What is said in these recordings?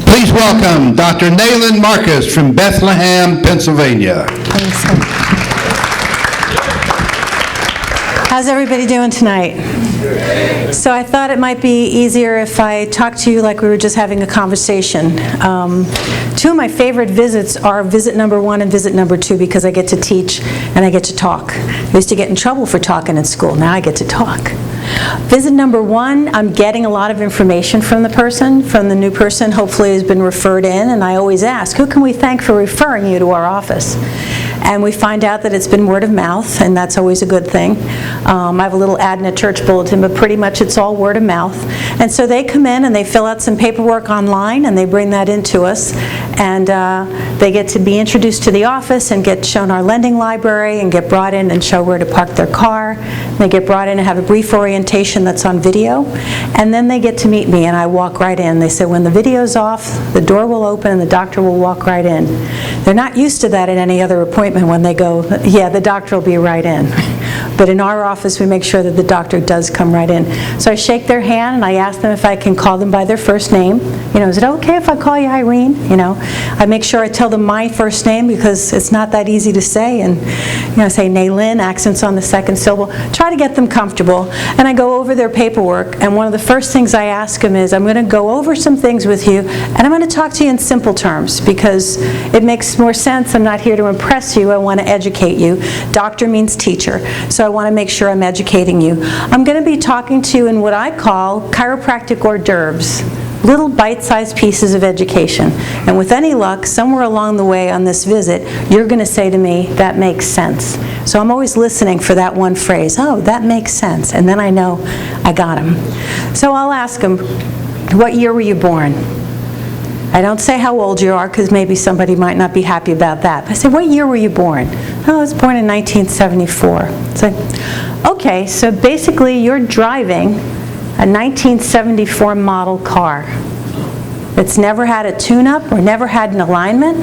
Please welcome Dr. Nalyn Marcus from Bethlehem, Pennsylvania. Thanks. How's everybody doing tonight? So I thought it might be easier if I talked to you like we were just having a conversation. Two of my favorite visits are visit number 1 and visit number 2 because I get to teach and I get to talk. I used to get in trouble for talking in school. Now I get to talk. Visit number 1, I'm getting a lot of information from the new person, hopefully has been referred in, and I always ask, who can we thank for referring you to our office? And we find out that it's been word of mouth, and that's always a good thing. I have a little ad in a church bulletin, but pretty much it's all word of mouth. And so they come in and they fill out some paperwork online, and they bring that into us. And they get to be introduced to the office and get shown our lending library and get brought in and show where to park their car. They get brought in and have a brief orientation that's on video. And then they get to meet me, and I walk right in. They say, when the video's off, the door will open and the doctor will walk right in. They're not used to that at any other appointment when they go, yeah, the doctor will be right in. But in our office, we make sure that the doctor does come right in. So I shake their hand and I ask them if I can call them by their first name. You know, is it okay if I call you Irene? You know, I make sure I tell them my first name because it's not that easy to say. And, you know, I say Nalyn, accents on the second syllable. Try to get them comfortable. And I go over their paperwork. And one of the first things I ask them is, I'm going to go over some things with you, and I'm going to talk to you in simple terms because it makes more sense. I'm not here to impress you. I want to educate you. Doctor means teacher. So I want to make sure I'm educating you. I'm going to be talking to you in what I call chiropractic hors d'oeuvres, little bite-sized pieces of education. And with any luck, somewhere along the way on this visit, you're going to say to me, that makes sense. So I'm always listening for that one phrase, oh, that makes sense. And then I know I got him. So I'll ask them, what year were you born? I don't say how old you are because maybe somebody might not be happy about that. But I say, what year were you born? Oh, I was born in 1974. It's like, okay, so basically you're driving a 1974 model car. It's never had a tune-up or never had an alignment.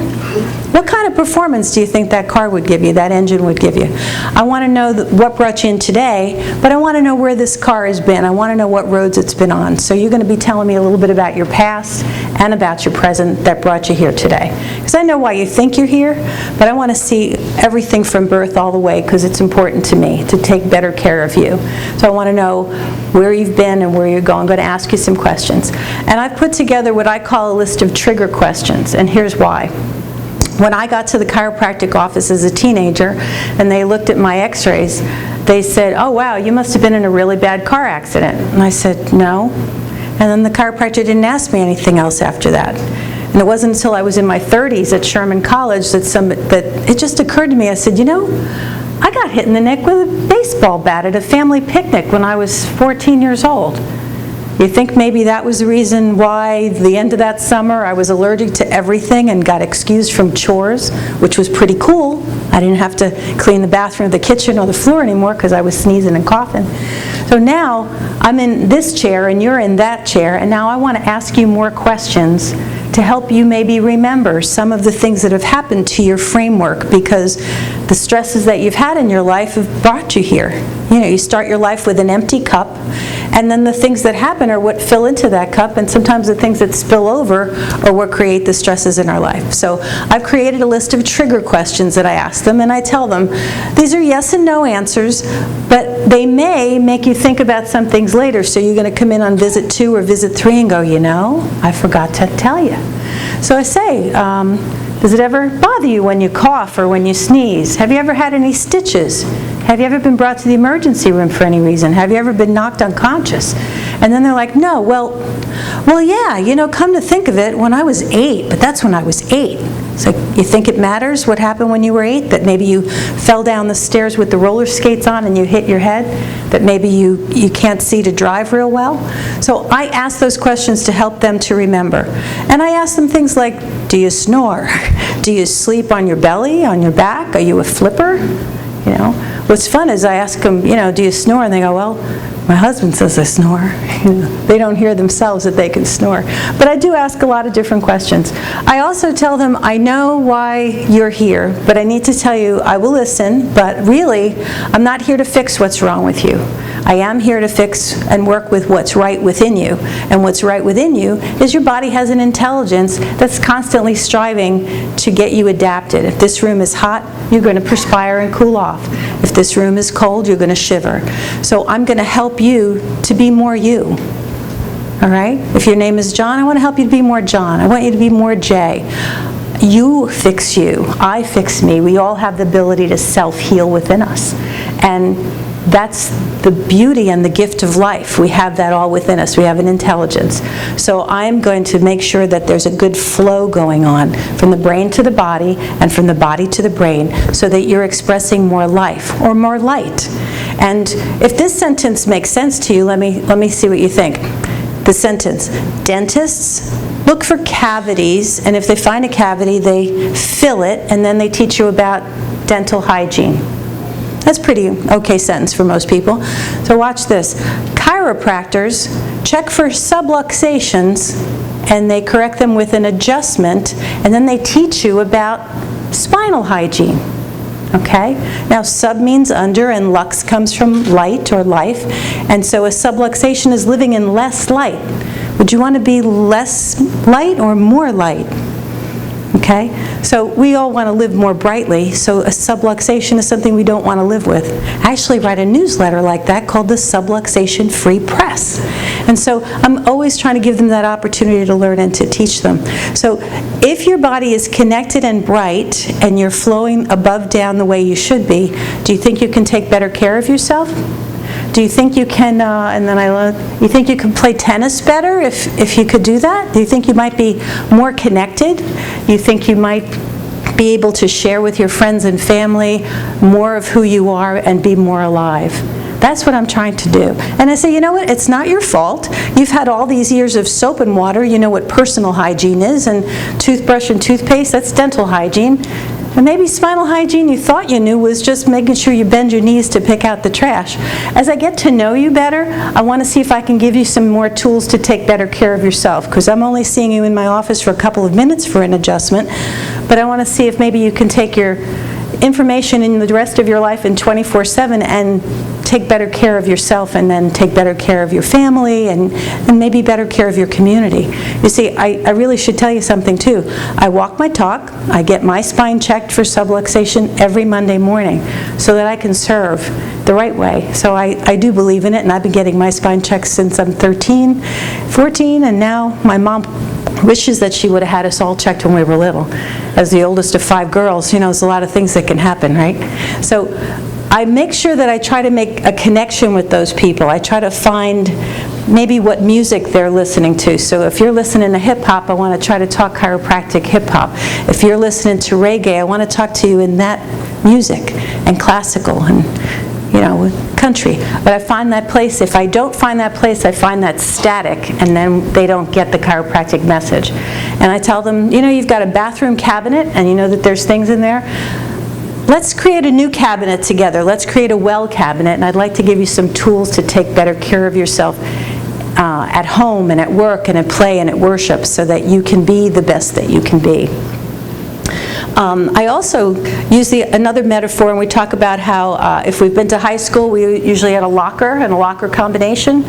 What kind of performance do you think that car would give you, that engine would give you? I want to know what brought you in today, but I want to know where this car has been. I want to know what roads it's been on. So you're going to be telling me a little bit about your past and about your present that brought you here today. Because I know why you think you're here, but I want to see everything from birth all the way because it's important to me to take better care of you. So I want to know where you've been and where you're going. I'm going to ask you some questions. And I've put together what I call a list of trigger questions, and here's why. When I got to the chiropractic office as a teenager and they looked at my x-rays, they said, oh wow, you must have been in a really bad car accident. And I said, no. And then the chiropractor didn't ask me anything else after that. And it wasn't until I was in my 30s at Sherman College that it just occurred to me. I said, you know, I got hit in the neck with a baseball bat at a family picnic when I was 14 years old. You think maybe that was the reason why the end of that summer I was allergic to everything and got excused from chores, which was pretty cool. I didn't have to clean the bathroom, the kitchen, or the floor anymore because I was sneezing and coughing. So now I'm in this chair and you're in that chair, and now I want to ask you more questions to help you maybe remember some of the things that have happened to your framework, because the stresses that you've had in your life have brought you here. You know, you start your life with an empty cup, and then the things that happen are what fill into that cup, and sometimes the things that spill over are what create the stresses in our life. So I've created a list of trigger questions that I ask them, and I tell them, these are yes and no answers, but they may make you think about some things later. So you're going to come in on visit 2 or visit 3 and go, you know, I forgot to tell you. So I say, does it ever bother you when you cough or when you sneeze? Have you ever had any stitches? Have you ever been brought to the emergency room for any reason? Have you ever been knocked unconscious? And then they're like, no, well, yeah, you know, come to think of it, when I was 8, but that's when I was 8. It's like, you think it matters what happened when you were 8? That maybe you fell down the stairs with the roller skates on and you hit your head? That maybe you can't see to drive real well? So I ask those questions to help them to remember. And I ask them things like, do you snore? Do you sleep on your belly, on your back? Are you a flipper? You know, what's fun is I ask them, you know, do you snore? And they go, well, my husband says I snore. They don't hear themselves that they can snore. But I do ask a lot of different questions. I also tell them, I know why you're here, but I need to tell you, I will listen, but really, I'm not here to fix what's wrong with you. I am here to fix and work with what's right within you. And what's right within you is your body has an intelligence that's constantly striving to get you adapted. If this room is hot, you're going to perspire and cool off. If this room is cold, you're going to shiver. So I'm going to help you to be more you. All right? If your name is John, I want to help you to be more John. I want you to be more Jay. You fix you. I fix me. We all have the ability to self-heal within us. And that's the beauty and the gift of life. We have that all within us. We have an intelligence. So I'm going to make sure that there's a good flow going on from the brain to the body and from the body to the brain so that you're expressing more life or more light. And if this sentence makes sense to you, let me see what you think. The sentence, dentists look for cavities, and if they find a cavity, they fill it, and then they teach you about dental hygiene. That's a pretty okay sentence for most people. So watch this. Chiropractors check for subluxations, and they correct them with an adjustment, and then they teach you about spinal hygiene. Okay? Now, sub means under, and lux comes from light or life, and so a subluxation is living in less light. Would you want to be less light or more light? Okay? So we all want to live more brightly, so a subluxation is something we don't want to live with. I actually write a newsletter like that called the Subluxation Free Press. And so I'm always trying to give them that opportunity to learn and to teach them. So if your body is connected and bright and you're flowing above down the way you should be, do you think you can take better care of yourself? Do you think you can, you think you can play tennis better if you could do that? Do you think you might be more connected? You think you might be able to share with your friends and family more of who you are and be more alive? That's what I'm trying to do. And I say, you know what? It's not your fault. You've had all these years of soap and water. You know what personal hygiene is, and toothbrush and toothpaste, that's dental hygiene. And maybe spinal hygiene you thought you knew was just making sure you bend your knees to pick out the trash. As I get to know you better, I want to see if I can give you some more tools to take better care of yourself, because I'm only seeing you in my office for a couple of minutes for an adjustment, but I want to see if maybe you can take your information in the rest of your life in 24/7 and take better care of yourself, and then take better care of your family, and maybe better care of your community. You see, I really should tell you something too. I walk my talk. I get my spine checked for subluxation every Monday morning so that I can serve the right way. So I do believe in it, and I've been getting my spine checked since I'm 13, 14, and now my mom wishes that she would have had us all checked when we were little. As the oldest of 5 girls, you know, there's a lot of things that can happen, right? So I make sure that I try to make a connection with those people. I try to find maybe what music they're listening to. So if you're listening to hip-hop, I want to try to talk chiropractic hip-hop. If you're listening to reggae, I want to talk to you in that music, and classical, and country. But I find that place. If I don't find that place, I find that static, and then they don't get the chiropractic message. And I tell them, you've got a bathroom cabinet, and you know that there's things in there. Let's create a new cabinet together. Let's create a well cabinet, and I'd like to give you some tools to take better care of yourself at home and at work and at play and at worship, so that you can be the best that you can be. I also use another metaphor, and we talk about how if we've been to high school, we usually had a locker and a locker combination.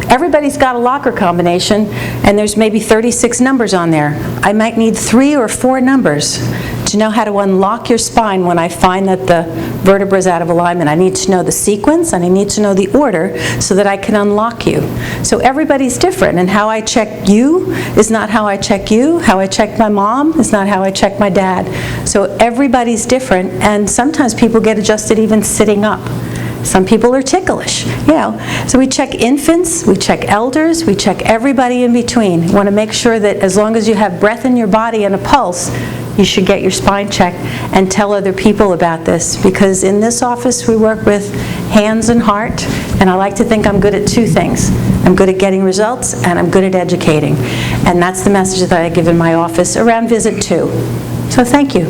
Everybody's got a locker combination, and there's maybe 36 numbers on there. I might need 3 or 4 numbers to know how to unlock your spine when I find that the vertebra is out of alignment. I need to know the sequence, and I need to know the order so that I can unlock you. So everybody's different, and how I check you is not how I check you. How I check my mom is not how I check my dad. So everybody's different, and sometimes people get adjusted even sitting up. Some people are ticklish, So we check infants, we check elders, we check everybody in between. We want to make sure that as long as you have breath in your body and a pulse, you should get your spine checked and tell other people about this, because in this office we work with hands and heart, and I like to think I'm good at 2 things. I'm good at getting results, and I'm good at educating. And that's the message that I give in my office around visit 2. So thank you.